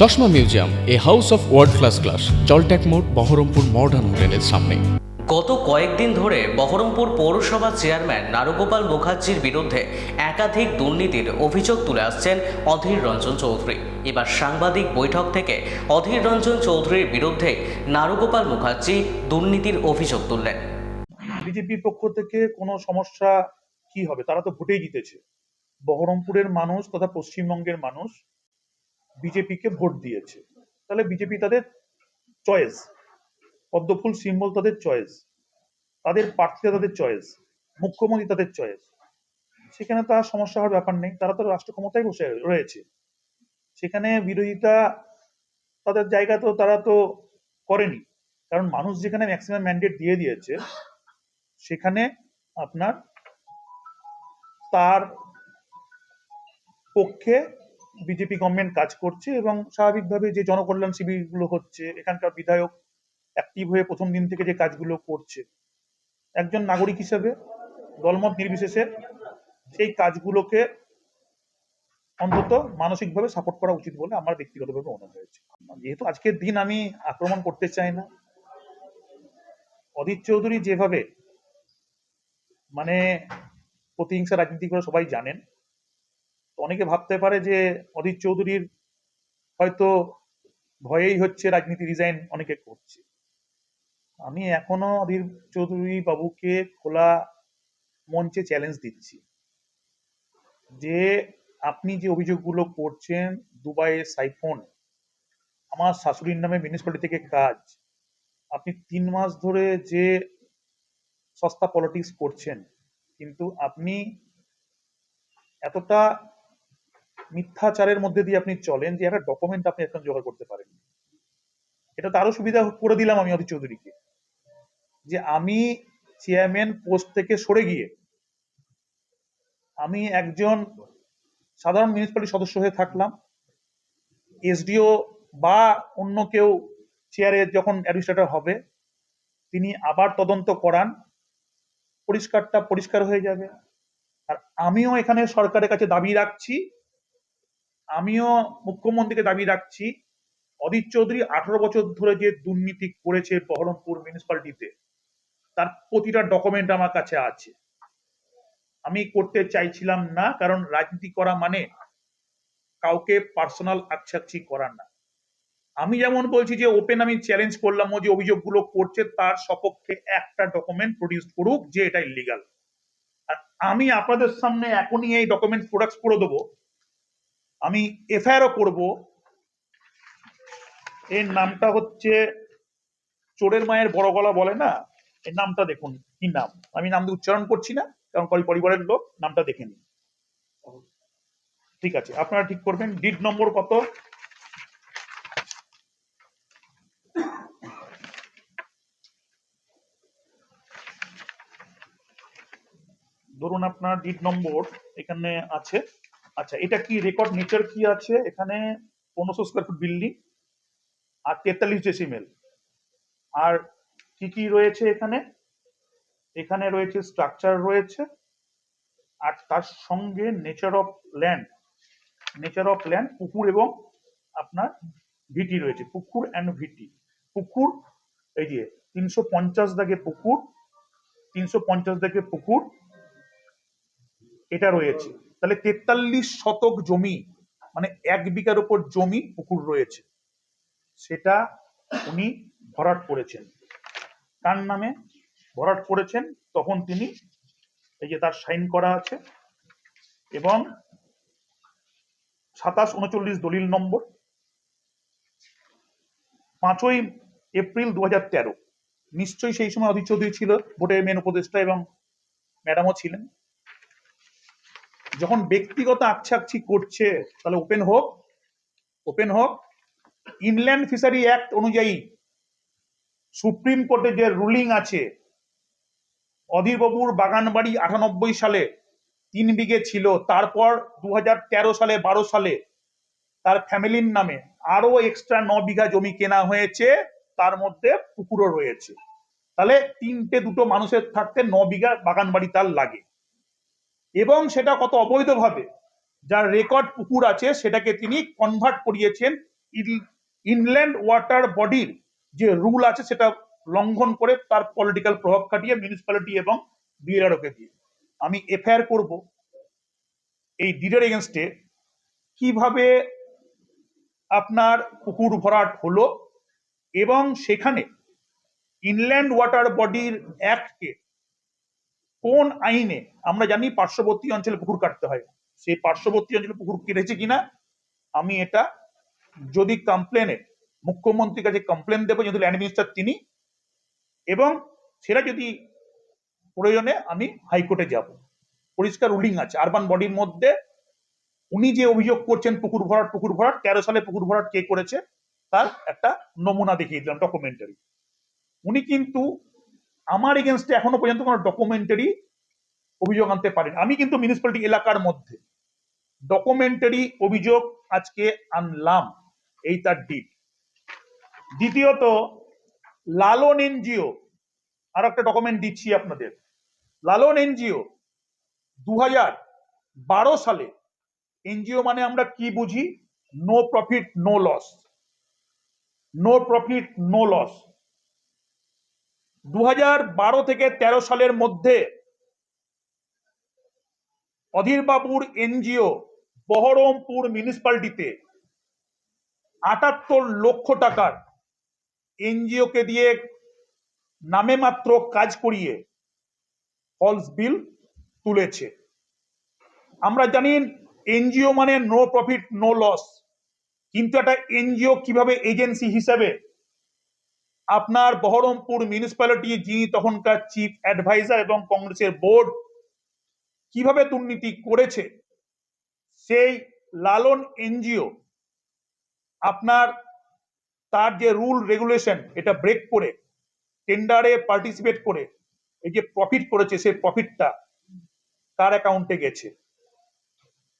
চশমা museum, a house of world class, জলট্যাক মোড়, বহরমপুর মডার্ন হোটেলের সামনে। গত কয়েকদিন ধরে বহরমপুর পৌরসভা চেয়ারম্যান নারুগোপাল মুখার্জির বিরুদ্ধে একাধিক দুর্নীতির অভিযোগ তুলে আসছেন অধীর রঞ্জন চৌধুরী। এবার সাংবাদিক বৈঠক থেকে অধীর রঞ্জন চৌধুরীর বিরুদ্ধে নারুগোপাল মুখার্জি দুর্নীতির অভিযোগ তুললেন। বিজেপির পক্ষ থেকে কোনো সমস্যা কি হবে? তারা তো ভোটেই জিতেছে। বহরমপুরের মানুষ তথা পশ্চিমবঙ্গের মানুষ বিজেপিকে ভোট দিয়েছে, তাহলে বিজেপি তাদের চয়েস, পদ্মফুল সিম্বল তাদের চয়েস, তাদের প্রার্থীরা তাদের চয়েস, মুখ্যমন্ত্রী তাদের চয়েস। সেখানে তার সমস্যা হওয়ার ব্যাপার নেই, তারা তো রাষ্ট্র ক্ষমতায় বসে রয়েছে। সেখানে বিরোধিতা তাদের জায়গা তো তারা তো করেনি, কারণ মানুষ যেখানে ম্যাক্সিমাম ম্যান্ডেট দিয়ে দিয়েছে সেখানে আপনার তার পক্ষে বিজেপি গভর্নমেন্ট কাজ করছে এবং স্বাভাবিকভাবে যে জনকল্যাণ শিবিরগুলো হচ্ছে, এখানকার বিধায়ক অ্যাক্টিভ হয়ে প্রথম দিন থেকে যে কাজগুলো করছে, একজন নাগরিক হিসেবে দলমত নির্বিশেষে সেই কাজগুলোকে অন্তত মানসিকভাবে সাপোর্ট করা উচিত বলে আমার ব্যক্তিগতভাবে মনে হয়েছে। যেহেতু আজকের দিন আমি আক্রমণ করতে চাই না, অধীর চৌধুরী যেভাবে মানে প্রতিহিংসা রাজনীতি করে সবাই জানেন, অনেকে ভাবতে পারে যে অধীর চৌধুরীর হয়তো ভয়েই হচ্ছে রাজনীতি রিজাইন অনেকে করছে। আমি এখনো অধীর চৌধুরী বাবুকে খোলা মঞ্চে চ্যালেঞ্জ দিচ্ছি যে আপনি যে অভিযোগগুলো করছেন, দুবাইয়ের সাইফোন, আমার শাশুড়ির নামে মিউনিসিপ্যালিটি থেকে কাজ, আপনি 3 মাস ধরে যে সস্তা পলিটিক্স করছেন, কিন্তু আপনি এতটা মিথ্যাচারের মধ্যে দিয়ে আপনি চলেন যে একটা ডকুমেন্ট আপনি এখন জোগাড় করতে পারেন। এটা তো আরো সুবিধা করে দিলাম আমি অধীর চৌধুরীকে, যে আমি চেয়ারম্যান পোস্ট থেকে সরে গিয়ে আমি একজন সাধারণ মিউনিসিপ্যালিটি সদস্য হয়ে থাকলাম, এসডিও বা অন্য কেউ চেয়ারে যখন অ্যাডমিনিস্ট্রেটর হবে তিনি আবার তদন্ত করান, পরিষ্কারটা পরিষ্কার হয়ে যাবে। আর আমিও এখানে সরকারের কাছে দাবি রাখছি, আমিও মুখ্যমন্ত্রীকে দাবি রাখছি, অধীর চৌধুরী 18 বছর ধরে যে দুর্নীতি করেছে বহরমপুর মিউনিসিপ্যালিটিতে, তার প্রতিটা ডকুমেন্ট আমার কাছে আছে। আমি করতে চাইছিলাম না, কারণ রাজনীতি করা মানে কাউকে পার্সোনাল আকছাকছি করা না। আমি যেমন বলছি যে ওপেন আমি চ্যালেঞ্জ করলাম, ও যে অভিযোগগুলো করছে তার সপক্ষে একটা ডকুমেন্ট প্রডিউস করুক যে এটা ইলিগাল। আর আমি আপনাদের সামনে এখনই এই ডকুমেন্ট প্রোডাক্ট করে দেবো, আমি এফআইআরও করব। এর নামটা হচ্ছে চোরের মায়ের বড় গলা বলে না, এর নামটা দেখুন কি নাম, আমি নাম দিয়ে উচ্চারণ করছি না কারণ পরিবারের লোক, নামটা দেখে নিন। ঠিক আছে, আপনারা ঠিক করবেন। ডিড নম্বর কত? ধরুন আপনার ডিড নম্বর এখানে আছে। আচ্ছা, এটা কি রেকর্ড নেচার কি আছে এখানে? 1500 স্কোয়ার ফুট বিল্ডিং আর 43 ডেসিমেল। আর কি কি রয়েছে এখানে? এখানে রয়েছে স্ট্রাকচার রয়েছে, আর তার সঙ্গে নেচার অফ ল্যান্ড, পুকুর এবং আপনার ভিটি রয়েছে, পুকুর অ্যান্ড ভিটি। পুকুর এই যে 350 দাগে পুকুর, 350 দাগে পুকুর এটা রয়েছে। তাহলে 43 শতক জমি, মানে 1 বিঘার উপর জমি পুকুর রয়েছে, সেটা উনি ভরাট করেছেন। কার নামে ভরাট করেছেন তখন তিনি এই যে তার সাইন করা আছে, এবং 2739 দলিল নম্বর, 5ই এপ্রিল 2013। নিশ্চয়ই সেই সময় অধীর চৌধুরী ছিল ভোটের মেন উপদেষ্টা এবং ম্যাডামও ছিলেন। যখন ব্যক্তিগত আকছাকছি করছে তাহলে ওপেন হোক। ইনল্যান্ড ফিশারি অ্যাক্ট অনুযায়ী সুপ্রিম কোর্টে যে রুলিং আছে, অধীরবাবুর বাগান বাড়ি 98 সালে 3 বিঘে ছিল, তারপর 2013 সালে 12 সালে তার ফ্যামিলির নামে আরো এক্সট্রা 9 বিঘা জমি কেনা হয়েছে, তার মধ্যে পুকুরও রয়েছে। তাহলে দুটো মানুষের থাকতে 9 বিঘা বাগান বাড়ি তার লাগে, এবং সেটা কত অবৈধভাবে যার রেকর্ড পুকুর আছে সেটাকে তিনি কনভার্ট করিয়েছেন ইনল্যান্ড ওয়াটার বডির যে রুল আছে সেটা লঙ্ঘন করে তার পলিটিক্যাল প্রভাব খাটিয়ে মিউনিসিপ্যালিটি এবং বিএলআরও কে দিয়ে আমি এফআইআর করব এই ডিডের এগেনস্টে কিভাবে আপনার পুকুর ভরাট হলো এবং সেখানে ইনল্যান্ড ওয়াটার বডির অ্যাক্টকে কোন আইনে, আমরা জানি পার্শ্ববর্তী অঞ্চলে পুকুর কাটতে হয়, সেই পার্শ্ববর্তী অঞ্চলে পুকুর কেটেছে কিনা আমি এটা যদি কমপ্লেনে মুখ্যমন্ত্রীর কাছে কমপ্লেন দেবো, যদি ল্যান্ড মিনিস্টার তিনি, এবং সেটা যদি প্রয়োজনে আমি হাইকোর্টে যাব। পরিষ্কার রুলিং আছে আরবান বডির মধ্যে। উনি যে অভিযোগ করছেন পুকুর ভরাট 13 সালে পুকুর ভরাট কে করেছে তার একটা নমুনা দেখিয়ে দিলাম, ডকুমেন্টারি। উনি কিন্তু আমার এগেনস্টে এখনো পর্যন্ত কোনো ডকুমেন্টারি অভিযোগ আনতে পারেন। আমি কিন্তু মিউনিসিপ্যালিটি এলাকার মধ্যে ডকুমেন্টারি অভিযোগ আজকে আনলাম, এই তার ডিট। দ্বিতীয়ত, লালন এনজিও, আর একটা ডকুমেন্ট দিচ্ছি আপনাদের। লালন এনজিও 2012 সালে, এনজিও মানে আমরা কি বুঝি, no profit no loss, no profit no loss. 2012 থেকে 13 সালের মধ্যে অধীর বাবুর এনজিও বহরমপুর মিউনিসিপ্যালিটিতে 78 লক্ষ টাকার এনজিও কে দিয়ে নামে মাত্র কাজ করিয়ে ফলস বিল তুলেছে। আমরা জানি এনজিও মানে নো প্রফিট নো লস, কিন্তু একটা এনজিও কিভাবে এজেন্সি হিসেবে আপনার বহরমপুর মিউনিসিপ্যালিটি যিনি তখনকার চিফ অ্যাডভাইজার এবং কংগ্রেসের বোর্ড কিভাবে দুর্নীতি করেছে, সেই লালন এনজিও আপনার তার যে রুল রেগুলেশন এটা ব্রেক করে টেন্ডারে পার্টিসিপেট করে এই যে প্রফিট করেছে, সেই প্রফিটটা তার অ্যাকাউন্টে গেছে।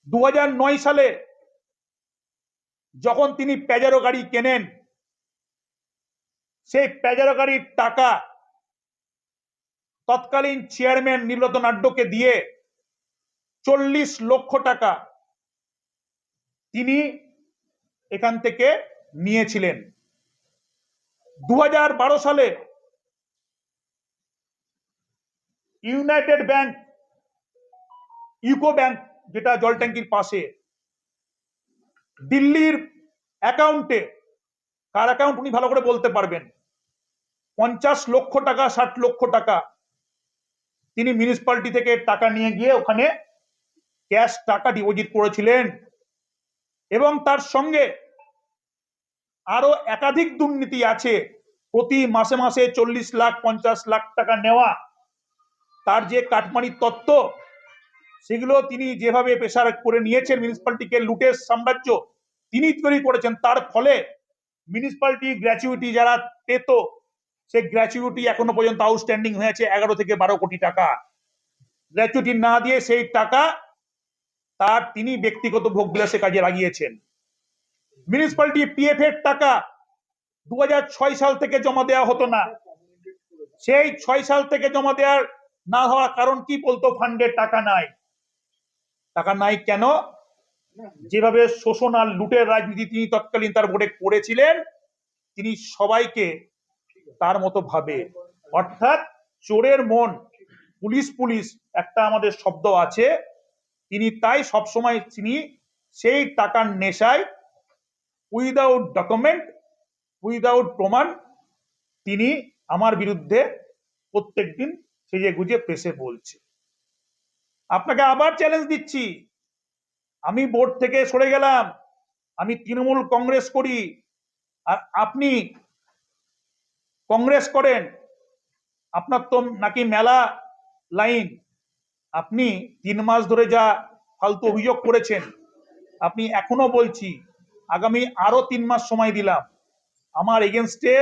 2009 সালে যখন তিনি প্যাজারো গাড়ি কেনেন, সেই প্যাজারো গাড়ির টাকা তৎকালীন চেয়ারম্যান নীলরতন নাড্ডকে দিয়ে 40 লক্ষ টাকা তিনি এখান থেকে নিয়েছিলেন। 2012 সালে ইউনাইটেড ব্যাংক, ইউকো ব্যাংক যেটা জল ট্যাঙ্কির পাশে, দিল্লির অ্যাকাউন্টে, কার অ্যাকাউন্ট উনি ভালো করে বলতে পারবেন, 50 লক্ষ টাকা 60 লক্ষ টাকা তিনি মিউনিসিপ্যালিটি থেকে টাকা নিয়ে গিয়ে ওখানে ক্যাশ টাকা ডিপোজিট করেছিলেন। এবং তার সঙ্গে আরো একাধিক দুর্নীতি আছে, প্রতি মাসে মাসে 40 লাখ 50 লাখ টাকা নেওয়া, তার যে কাটমানির তত্ত্ব, সেগুলো তিনি যেভাবে প্রেসার করে নিয়েছেন মিউনিসিপ্যালিটিকে, লুটের সাম্রাজ্য তিনি তৈরি করেছেন। তার ফলে মিউনিসিপ্যালিটি গ্র্যাচুইটি যারা পেত, সেই গ্র্যাচুইটি এখনো পর্যন্ত আউটস্ট্যান্ডিং হয়েছে 11 থেকে 12 কোটি টাকা। গ্র্যাচুইটি না দিয়ে সেই টাকা তার তিনি ব্যক্তিগত ভোগবিলাসে কাজে লাগিয়েছেন। মিউনিসিপ্যালিটি পিএফ এর টাকা 2006 সাল থেকে জমা দেওয়া হতো না, সেই 6 সাল থেকে জমা দেওয়ার না হওয়ার কারণ কি, বলতো ফান্ডের টাকা নাই। টাকা নাই কেন? যেভাবে শোষণ আর লুটের রাজনীতি তিনি তৎকালীন তার বোর্ডে করেছিলেন, তিনি সবাইকে তার মতো ভাবে, অর্থাৎ চোরের মন পুলিশ পুলিশ একটা আমাদের শব্দ আছে, তিনি তাই সবসময় তিনি সেই টাকার নেশায় উইদাউট ডকুমেন্ট, উইদাউট প্রমাণ তিনি আমার বিরুদ্ধে প্রত্যেকদিন সেজে গুজে প্রেসে বলছে। আপনাকে আবার চ্যালেঞ্জ দিচ্ছি, আমি বোর্ড থেকে সরে গেলাম, আমি তৃণমূল কংগ্রেস করি, আর আপনি কংগ্রেস করেন, আপনার তো নাকি মেলা লাইন, আপনি 3 মাস ধরে যা ফালতু অভিযোগ করেছেন, আপনি এখনো বলছি আগামী আরো 3 মাস সময় দিলাম, আমার এগেনস্টে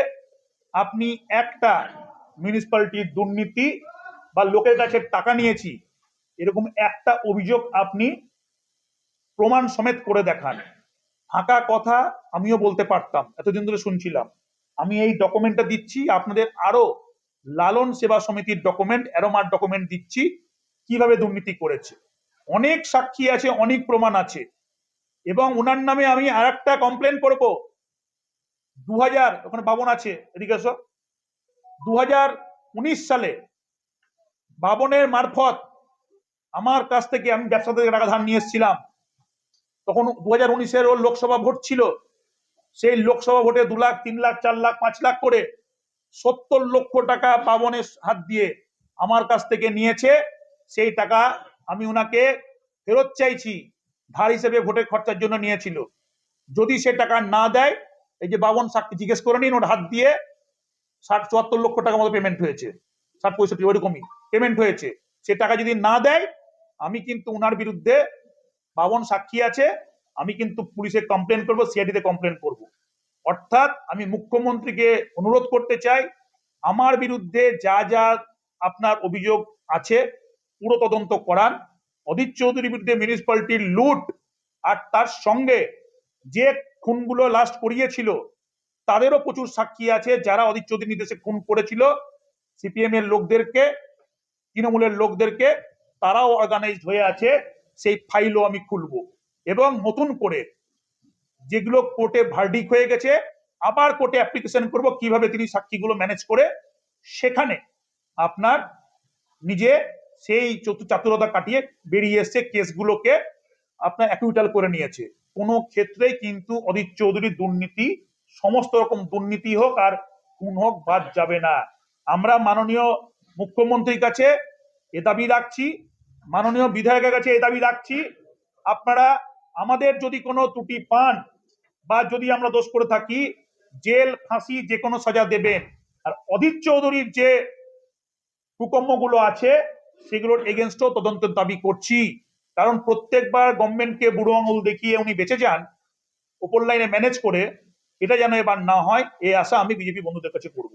আপনি একটা মিউনিসিপ্যালিটির দুর্নীতি বা লোকের কাছে টাকা নিয়েছি এরকম একটা অভিযোগ আপনি প্রমাণ সমেত করে দেখান। ফাঁকা কথা আমিও বলতে পারতাম, এতদিন ধরে শুনছিলাম। আমি এই ডকুমেন্টটা দিচ্ছি আপনাদের, আরো লালন সেবা সমিতির ডকুমেন্ট, অ্যারোমার ডকুমেন্ট দিচ্ছি কিভাবে দুর্নীতি করেছে। অনেক সাক্ষী আছে, অনেক প্রমাণ আছে, এবং ওনার নামে আমি আরেকটা কমপ্লেন করব, ওখানে বাবন আছে, এদিকে এসো। 2019 সালে বাবনের মারফত আমার কাছ থেকে, আমি ব্যবসা থেকে টাকা ধার নিয়ে এসেছিলাম, তখন 2019-এর ওর লোকসভা ভোট ছিল, সেই লোকসভা ভোটে 2 লাখ 3 লাখ 4 লাখ 5 লাখ করে 70 লক্ষ টাকা বাবনের হাত দিয়ে আমার কাছ থেকে নিয়েছে। সেই টাকা আমি ওনাকে ফেরত চাইছি, ধার হিসেবে ভোটের খরচার জন্য নিয়েছিল। যদি সে টাকা না দেয়, এই যে বাবন সাক্ষী জিজ্ঞেস করে নিন, ওর হাত দিয়ে 60-74 লক্ষ টাকা মতো পেমেন্ট হয়েছে, 60-65 ওইরকমই পেমেন্ট হয়েছে। সে টাকা যদি না দেয়, আমি কিন্তু ওনার বিরুদ্ধে, বাবন সাক্ষী আছে, আমি কিন্তু পুলিশে কমপ্লেন করব, সিআইডিতে কমপ্লেন করব। অর্থাৎ আমি মুখ্যমন্ত্রীকে অনুরোধ করতে চাই, আমার বিরুদ্ধে যা যা আপনার অভিযোগ আছে পুরো তদন্ত করান। অধীর চৌধুরীর বিরুদ্ধে মিউনিসিপ্যালিটির লুট আর তার সঙ্গে যে খুনগুলো লাস্ট করিয়েছিল তাদেরও প্রচুর সাক্ষী আছে, যারা অধীর চৌধুরীর নির্দেশে খুন করেছিল সিপিএম এর লোকদেরকে, তৃণমূলের লোকদেরকে, তারাও অর্গানাইজড হয়ে আছে। সেই ফাইলও আমি খুলবো এবং নতুন করে যেগুলো কোর্টে ভার্ডিক হয়ে গেছে আবার কোর্টে অ্যাপ্লিকেশন করব, কিভাবে তিনি সাক্ষীগুলো ম্যানেজ করে সেখানে আপনার নিজে সেই চাতুরতা কাটিয়ে বেরিয়ে এসছে, কেসগুলোকে আপনার অ্যাকুইটাল করে নিয়েছে। কোনো ক্ষেত্রেই কিন্তু অধীর চৌধুরীর দুর্নীতি, সমস্ত রকম দুর্নীতি হোক আর খুন হোক, বাদ যাবে না। আমরা মাননীয় মুখ্যমন্ত্রীর কাছে এ দাবি রাখছি, মাননীয় বিধায়কের কাছে এ দাবি রাখছি, আপনারা আমাদের যদি কোনো ত্রুটি পান বা যদি আমরা দোষ করে থাকি, জেল ফাঁসি যে কোনো সাজা দেবেন। আর অধীর চৌধুরীর যে কুকর্মগুলো আছে সেগুলোর এগেনস্টও তদন্তের দাবি করছি। কারণ প্রত্যেকবার গভর্নমেন্টকে বুড়ো আঙুল দেখিয়ে উনি বেঁচে যান ওপর লাইনে ম্যানেজ করে, এটা যেন এবার না হয়, এই আশা আমি বিজেপি বন্ধুদের কাছে করব।